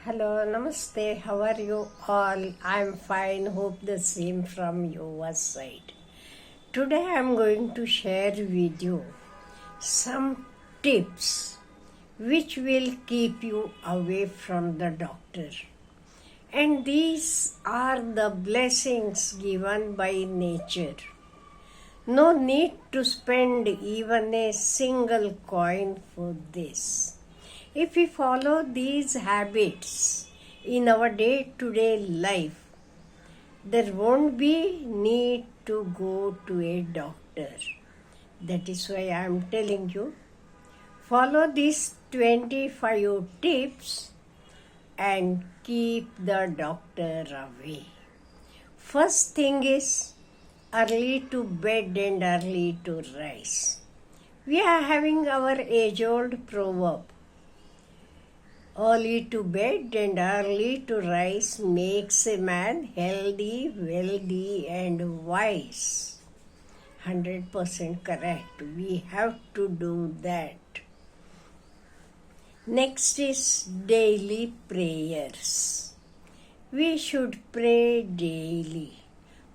Hello, namaste. How are you all? I'm fine. Hope the same from your side. Today I'm going to share with you some tips which will keep you away from the doctor. And these are the blessings given by nature. No need to spend even a single coin for this. If we follow these habits in our day-to-day life, there won't be need to go to a doctor. That is why I am telling you, follow these 25 tips and keep the doctor away. First thing is early to bed and early to rise. We are having our age-old proverb. Early to bed and early to rise makes a man healthy, wealthy, and wise. 100% correct. We have to do that. Next is daily prayers. We should pray daily.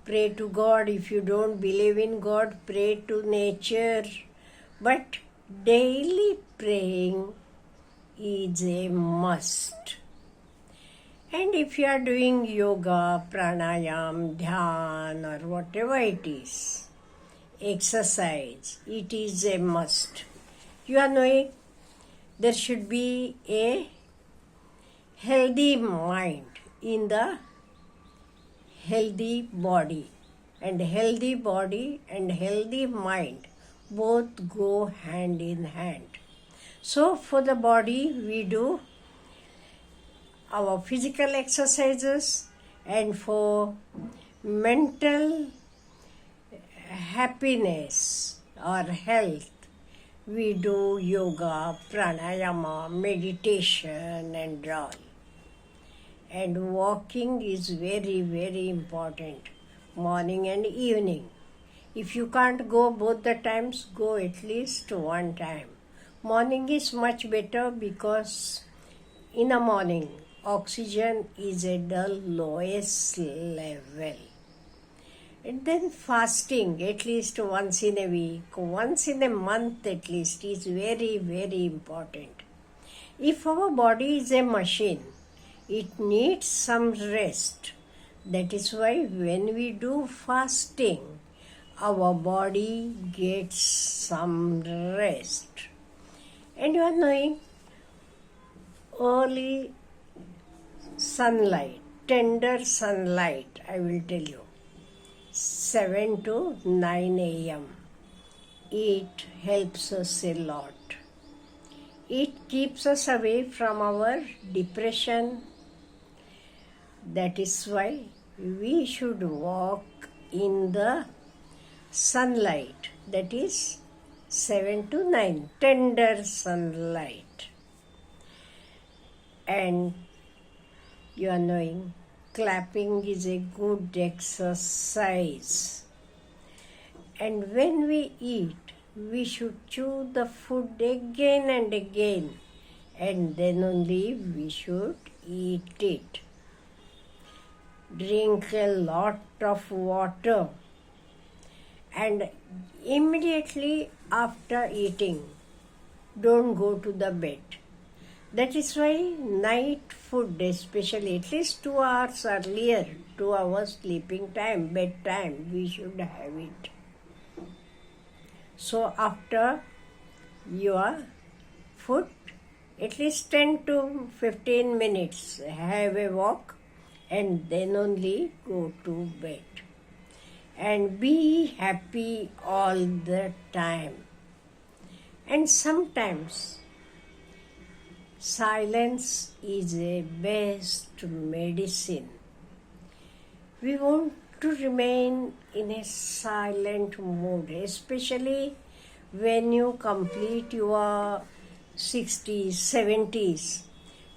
Pray to God. If you don't believe in God, pray to nature. But daily praying is a must. And if you are doing yoga, pranayam, dhyan, or whatever it is, exercise, it is a must. You are knowing there should be a healthy mind in the healthy body. And healthy body and healthy mind both go hand in hand. So for the body, we do our physical exercises, and for mental happiness or health, we do yoga, pranayama, meditation and all. And walking is very, very important, morning and evening. If you can't go both the times, go at least one time. Morning is much better because in the morning oxygen is at the lowest level. And then fasting at least once in a week, once in a month at least is very, very important. If our body is a machine, it needs some rest. That is why when we do fasting, our body gets some rest. And you are knowing, early sunlight, tender sunlight, I will tell you, 7 to 9 a.m. It helps us a lot. It keeps us away from our depression. That is why we should walk in the sunlight, that is 7 to 9, tender sunlight. And you are knowing, clapping is a good exercise. And when we eat, we should chew the food again and again, and then only we should eat it. Drink a lot of water, and immediately after eating, don't go to the bed. That is why night food, especially at least 2 hours earlier, 2 hours sleeping time, bedtime, we should have it. So after your food, at least 10 to 15 minutes, have a walk and then only go to bed. And be happy all the time. And sometimes silence is a best medicine. We want to remain in a silent mood, especially when you complete your 60s, 70s.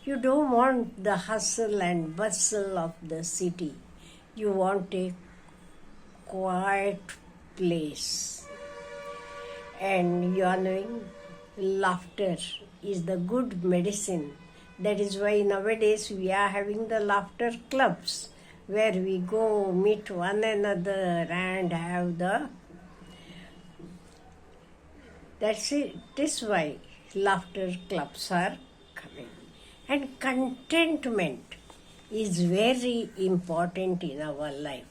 You don't want the hustle and bustle of the city. You want a quiet place. And you are knowing, laughter is the good medicine That is why nowadays we are having the laughter clubs where we go meet one another and have the. That's it. This is why laughter clubs are coming. And contentment is very important in our life.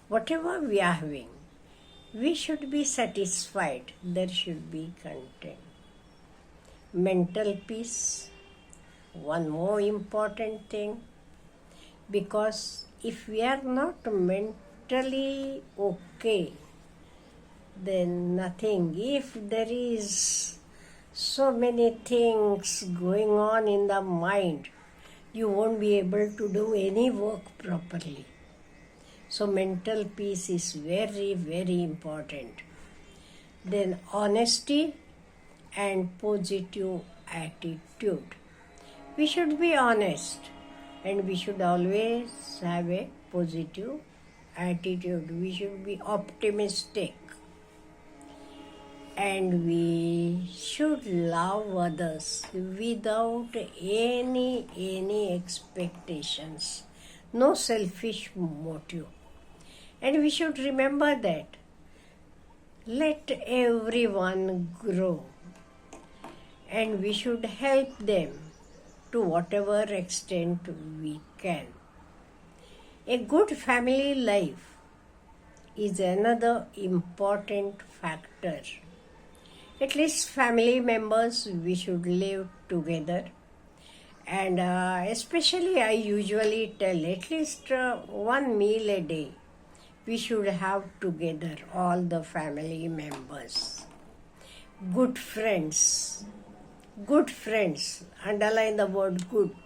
Whatever we are having, we should be satisfied. There should be content. Mental peace, one more important thing, because if we are not mentally okay, then nothing. If there is so many things going on in the mind, you won't be able to do any work properly. So mental peace is very, very important. Then honesty and positive attitude. We should be honest and we should always have a positive attitude. We should be optimistic and we should love others without any expectations, no selfish motive. And we should remember that let everyone grow and we should help them to whatever extent we can. A good family life is another important factor. At least family members, we should live together. And especially I usually tell at least one meal a day we should have together, all the family members. Good friends, underline the word good.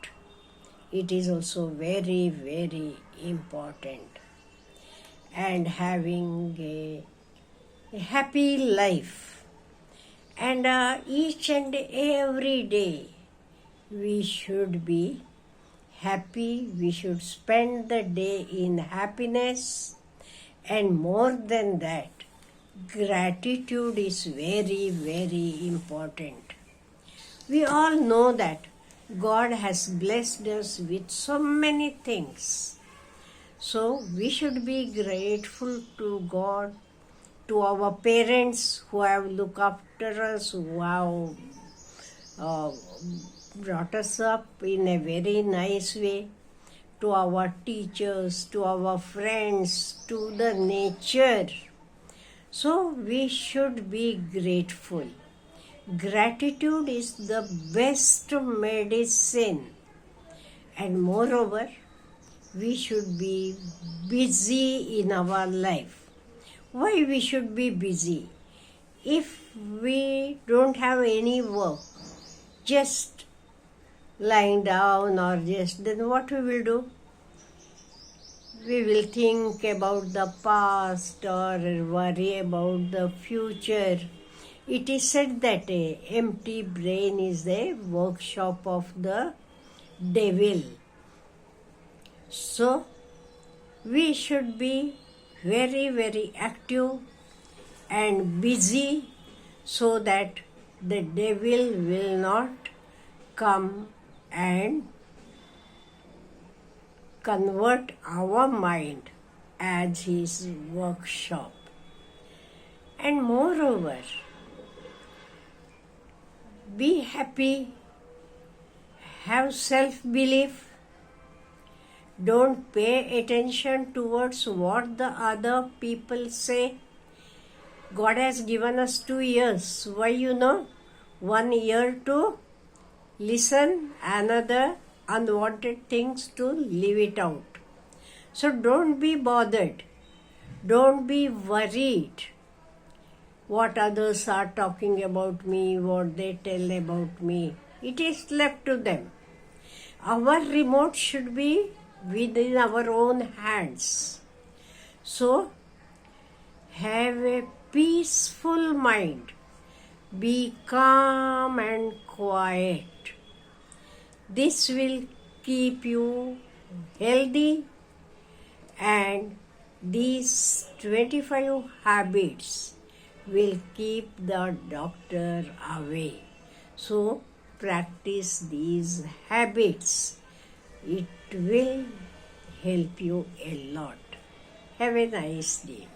It is also very, very important. And having a happy life. And each and every day we should be happy. We should spend the day in happiness. And more than that, gratitude is very, very important. We all know that God has blessed us with so many things. So we should be grateful to God, to our parents who have looked after us, who have brought us up in a very nice way, to our teachers, to our friends, to the nature. So we should be grateful. Gratitude is the best medicine. And moreover, we should be busy in our life. Why we should be busy? If we don't have any work, just lying down or just, then what we will do? We will think about the past or worry about the future. It is said that an empty brain is the workshop of the devil. So, we should be very, very active and busy so that the devil will not come and convert our mind as his workshop. And moreover, be happy, have self-belief, don't pay attention towards what the other people say. God has given us 2 years. Why 1 year to listen, another unwanted things to leave it out. So don't be bothered. Don't be worried what others are talking about me, what they tell about me. It is left to them. Our remote should be within our own hands. So have a peaceful mind. Be calm and quiet. This will keep you healthy, and these 25 habits will keep the doctor away. So practice these habits. It will help you a lot. Have a nice day.